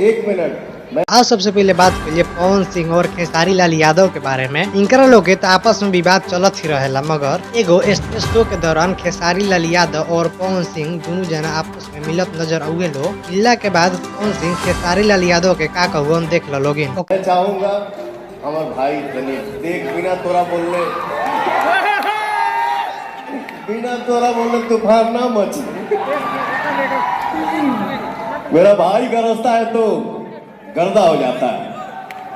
एक मिनट आज सबसे पहले बात करिए पवन सिंह और खेसारी लाल यादव के बारे में। इनकरा लोग के तो आपस में विवाद चलत ही रहेला, मगर एगो स्टेज शो के दौरान खेसारी लाल यादव और पवन सिंह दोनों जना आपस में मिलत नजर आए लो। मिलला के बाद पवन सिंह खेसारी लाल यादव के का कहू हम देख लो लोगिन। मैं चाहूंगा हमार भाई तनी देख बिना तोरा बोलने तूफान ना मचे। मेरा भाई का रास्ता है तो गर्दा हो जाता है।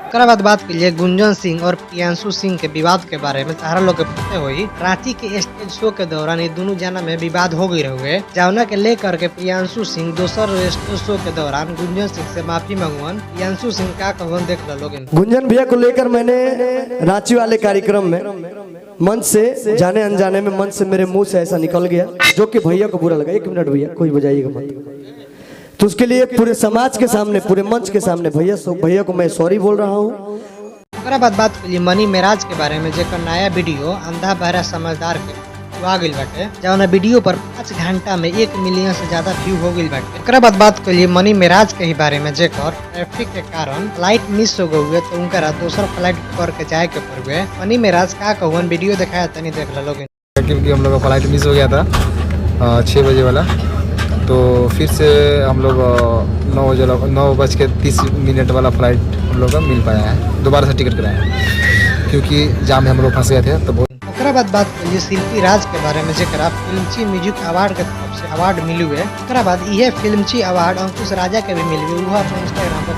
ओकरा बाद बात करिए गुंजन सिंह और प्रियांशु सिंह के विवाद के बारे में। सारा लोग के पते हुई रांची के स्टेज शो के दौरान ये दोनों जना में विवाद हो गई रहुए, जौना के लेकर के प्रियांशु सिंह दोसर स्टेज शो के दौरान गुंजन सिंह से माफी मांगवन। प्रियांशु सिंह का कहवन देख लो लोग। गुंजन भैया को लेकर मैंने रांची वाले कार्यक्रम में मंच से जाने अनजाने में मंच से मेरे मुंह से ऐसा निकल गया जो कि भैया को बुरा लगा। एक मिनट भैया कोई बजाइएगा मत। तो उसके लिए पूरे समाज के सामने, पूरे मंच के सामने भैया को मैं सॉरी बोल रहा हूँ। ओकरा बाद बात करिए मनी मेराज के बारे में, जेकर नया वीडियो अंधा बहरा समझदार के आ गई बाटे, जौना वीडियो पर 5 घंटा में 1 मिलियन से ज्यादा व्यू हो गई बाटे। ओकरा बाद बात करिए मनी मेराज के ही बारे में, जेकर ट्रैफिक के कारण फ्लाइट मिस हो गई तो उनका दूसरा फ्लाइट पकड़ के जाए के पड़ गए। मनी मेराज का कहवन वीडियो दिखाया तनी देख लो लोग। क्योंकि हम लोग का फ्लाइट मिस हो गया था 6 बजे वाला, तो फिर से हम लोग 9:30 वाला फ्लाइट हम लोग का मिल पाया है। दोबारा से टिकट कराया है क्योंकि जाम में हम लोग फंस गए थे। तो ओकरा बाद बात करिए शिल्पी राज के बारे में, जेकरा फिल्मची म्यूजिक अवार्ड के तरफ से अवार्ड मिलू है। ओकरा बाद यह फिल्मची अवार्ड अंकुश राजा के भी मिल गई। वो अपने इंस्टाग्राम पर